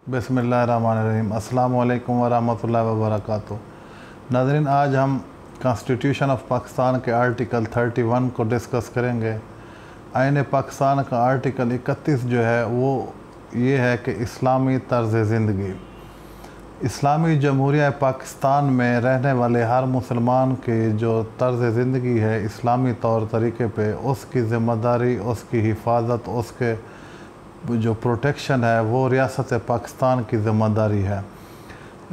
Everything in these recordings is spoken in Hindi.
बिस्मिल्लाहिर्रहमानिर्रहीम। अस्सलामु अलैकुम वरहमतुल्लाहि वबरकातुहू। नाज़रीन, आज हम कॉन्स्टिट्यूशन ऑफ पाकिस्तान के आर्टिकल 31 को डिस्कस करेंगे। आईन पाकिस्तान का आर्टिकल 31 जो है वो ये है कि इस्लामी तर्ज़ ज़िंदगी। इस्लामी जमहूरिया पाकिस्तान में रहने वाले हर मुसलमान के जो तर्ज़ ज़िंदगी है इस्लामी तौर तरीके पे, उसकी ज़िम्मेदारी, उसकी हिफाजत, उसके जो प्रोटेक्शन है वो रियासत पाकिस्तान की ज़िम्मेदारी है।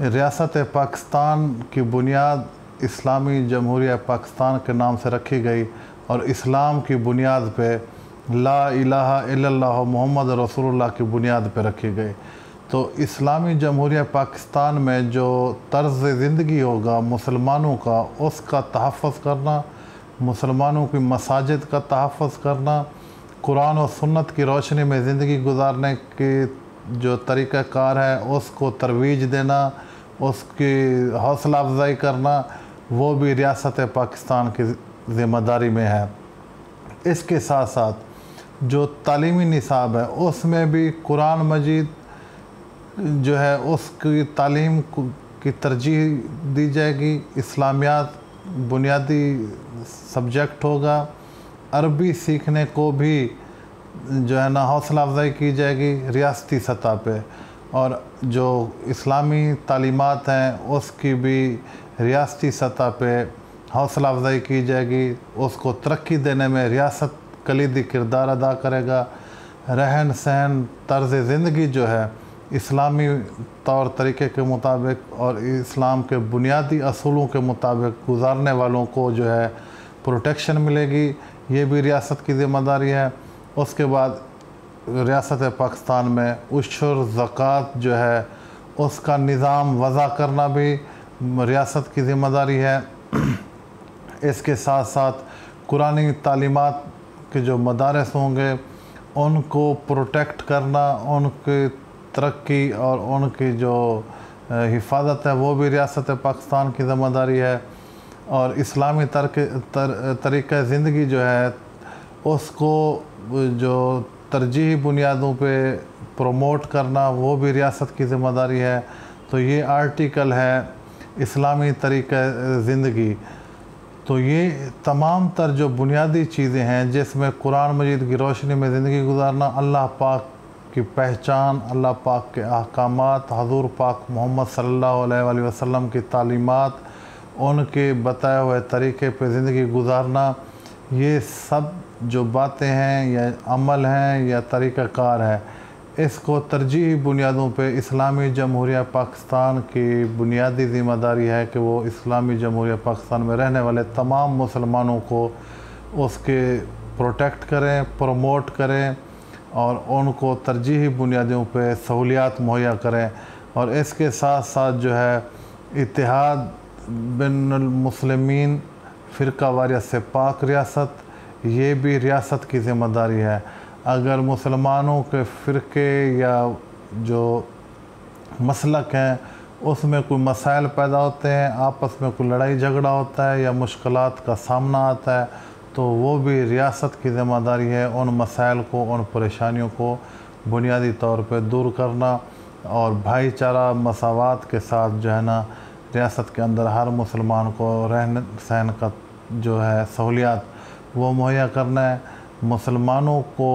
रियासत पाकिस्तान की बुनियाद इस्लामी जमहूरिया पाकिस्तान के नाम से रखी गई और इस्लाम की बुनियाद पे ला इलाहा इल्लल्लाह मुहम्मद रसूलुल्लाह की बुनियाद पे रखी गई। तो इस्लामी जमहूरिया पाकिस्तान में जो तर्ज़ ज़िंदगी होगा मुसलमानों का, उसका तहफ़्फ़ुज़ करना, मुसलमानों की मसाजिद का तहफ़्फ़ुज़ करना, कुरान और सुन्नत की रोशनी में ज़िंदगी गुजारने की जो तरीक़ाकार है उसको तरवीज देना, उसकी हौसला अफजाई करना, वो भी रियासत पाकिस्तान की ज़िम्मेदारी में है। इसके साथ साथ जो तालीमी निसाब है उसमें भी कुरान मजीद जो है उसकी तालीम की तरजीह दी जाएगी। इस्लामियात बुनियादी सब्जेक्ट होगा। अरबी सीखने को भी जो है ना हौसला अफजाई की जाएगी रियासती सतह पे, और जो इस्लामी तालीमात हैं उसकी भी रियासती सतह पे हौसला अफजाई की जाएगी। उसको तरक्की देने में रियासत कलीदी किरदार अदा करेगा। रहन सहन, तर्ज़ ज़िंदगी जो है इस्लामी तौर तरीके के मुताबिक और इस्लाम के बुनियादी असूलों के मुताबिक गुजारने वालों को जो है प्रोटेक्शन मिलेगी। ये भी रियासत की ज़िम्मेदारी है। उसके बाद रियासत पाकिस्तान में उशर ज़कात जो है उसका निज़ाम वज़ा करना भी रियासत की ज़िम्मेदारी है। इसके साथ साथ कुरानी तालीमात के जो मदारस होंगे उनको प्रोटेक्ट करना, उनकी तरक्की और उनकी जो हिफाजत है वो भी रियासत पाकिस्तान की ज़िम्मेदारी है। और इस्लामी तरीक़ा ज़िंदगी जो है उसको जो तरजीही बुनियादों पे प्रमोट करना वो भी रियासत की ज़िम्मेदारी है। तो ये आर्टिकल है इस्लामी तरीक़ा ज़िंदगी। तो ये तमाम तर जो बुनियादी चीज़ें हैं जिसमें कुरान मजीद की रोशनी में ज़िंदगी गुजारना, अल्लाह पाक की पहचान, अल्लाह पाक के अहकामात, हज़ूर पाक मोहम्मद सल्लल्लाहु अलैहि वसल्लम की तालीमात, उनके बताए हुए तरीक़े पे ज़िंदगी गुजारना, ये सब जो बातें हैं या अमल हैं या तरीक़ाकार है, इसको तरजीही बुनियादों पे इस्लामी जमहूरिया पाकिस्तान की बुनियादी ज़िम्मेदारी है कि वो इस्लामी जमहूरिया पाकिस्तान में रहने वाले तमाम मुसलमानों को उसके प्रोटेक्ट करें, प्रमोट करें और उनको तरजीही बुनियादों पे सहूलियात मुहैया करें। और इसके साथ साथ जो है इत्तेहाद बिनुल मुस्लिमीन फ़िरका वारियत से पाक रियासत, ये भी रियासत की ज़िम्मेदारी है। अगर मुसलमानों के फ़िरके या जो मसलक हैं उसमें कोई मसाइल पैदा होते हैं, आपस में कोई लड़ाई झगड़ा होता है या मुश्किलात का सामना आता है, तो वो भी रियासत की ज़िम्मेदारी है उन मसाइल को, उन परेशानियों को बुनियादी तौर पे दूर करना और भाईचारा मसावात के साथ जो है ना रियासत के अंदर हर मुसलमान को रहन सहन का जो है सहूलियात वो मुहैया करना है। मुसलमानों को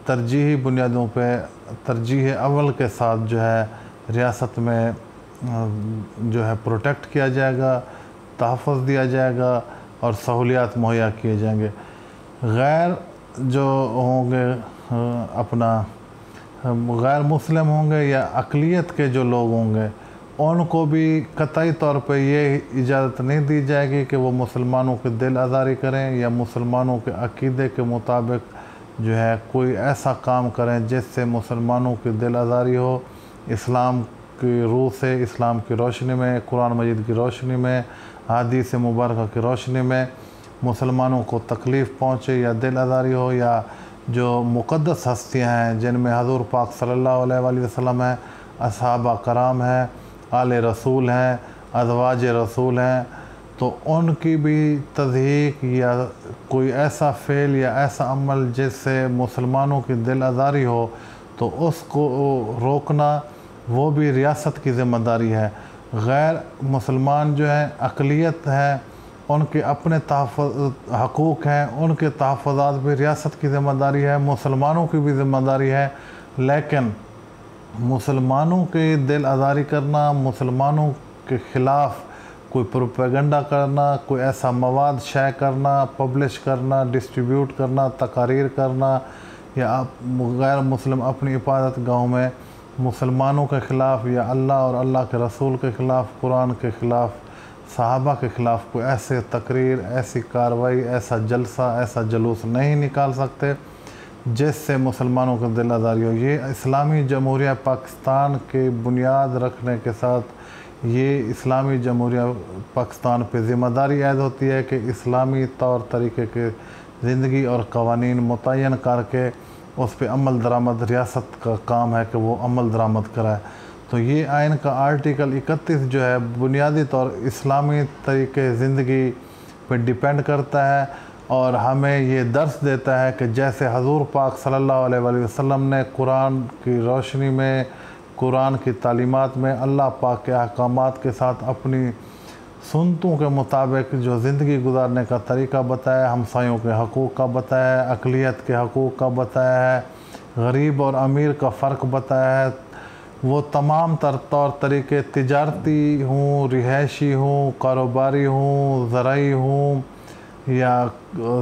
तरजीही बुनियादों पे तरजीह अव्वल के साथ जो है रियासत में जो है प्रोटेक्ट किया जाएगा, तहफ़्फ़ुज़ दिया जाएगा और सहूलियात मुहैया किए जाएंगे। गैर जो होंगे अपना गैर मुस्लिम होंगे या अक़लियत के जो लोग होंगे उनको भी कतई तौर पे ये इजाज़त नहीं दी जाएगी कि वो मुसलमानों के दिल आज़ारी करें या मुसलमानों के अक़ीदे के मुताबिक जो है कोई ऐसा काम करें जिससे मुसलमानों की दिल आज़ारी हो। इस्लाम की रूह से, इस्लाम की रोशनी में, कुरान मजीद की रोशनी में, हदीस मुबारक की रोशनी में मुसलमानों को तकलीफ़ पहुँचे या दिल आज़ारी हो, या जो मुक़द्दस हस्तियाँ हैं जिनमें हज़ूर पाक सल्लल्लाहु अलैहि वसल्लम है, असहाबा कराम हैं, आले रसूल हैं, अज़वाज रसूल हैं, तो उनकी भी तज़हीक या कोई ऐसा फ़ेल या ऐसा अमल जिससे मुसलमानों की दिल आज़ारी हो, तो उसको रोकना वो भी रियासत की ज़िम्मेदारी है। गैर मुसलमान जो हैं अक़लियत है, उनके अपने हकूक़ हैं, उनके तहफ़्फ़ुज़ात भी रियासत की ज़िम्मेदारी है, मुसलमानों की भी ज़िम्मेदारी है। लेकिन मुसलमानों के दिल आज़ारी करना, मुसलमानों के ख़िलाफ़ कोई प्रोपेगेंडा करना, कोई ऐसा मवाद शाये करना, पब्लिश करना, डिस्ट्रीब्यूट करना, तकारीर करना, या गैर मुस्लिम अपनी इबादत गाहों में मुसलमानों के ख़िलाफ़ या अल्लाह और अल्लाह के रसूल के ख़िलाफ़, कुरान के ख़िलाफ़, सहाबा के ख़िलाफ़ कोई ऐसे तकरीर, ऐसी कार्रवाई, ऐसा जलसा, ऐसा जुलूस नहीं निकाल सकते जिससे मुसलमानों का दिल आज़ारी हो। ये इस्लामी जमहूरिया पाकिस्तान के बुनियाद रखने के साथ ये इस्लामी जमहूरिया पाकिस्तान पे ज़िम्मेदारी ऐद होती है कि इस्लामी तौर तरीक़े के ज़िंदगी और क़वानीन मुतय्यन करके उस पर अमल दरामद रियासत का काम है कि वो अमल दरामद कराए। तो ये आइन का आर्टिकल 31 जो है बुनियादी तौर इस्लामी तरीक़े ज़िंदगी पे डिपेंड करता है और हमें ये दर्स देता है कि जैसे हज़ूर पाक सल्लल्लाहु अलैहि वसल्लम ने कुरान की रोशनी में, कुरान की तालीमात में अल्लाह पाक के अहकामात के साथ अपनी सुन्नतों के मुताबिक जो ज़िंदगी गुजारने का तरीक़ा बताया, हमसायों के हकूक़ का बताया है, अक़लियत के हकूक़ का बताया है, गरीब और अमीर का फ़र्क बताया है, वो तमाम तौर तरीक़े तिजारती हों, रिहायशी हों, कारोबारी हों, ज़राई हों या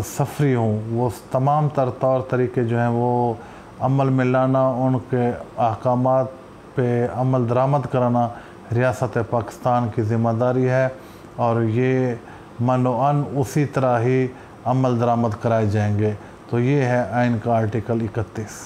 सफ़री हों, वो तमाम तौर तरीक़े जो हैं वो अमल में लाना, उनके अहकामात पे अमल दरामद कराना रियासत पाकिस्तान की ज़िम्मेदारी है और ये मनोअन उसी तरह ही अमल दरामद कराए जाएंगे। तो ये है आइन का आर्टिकल 31।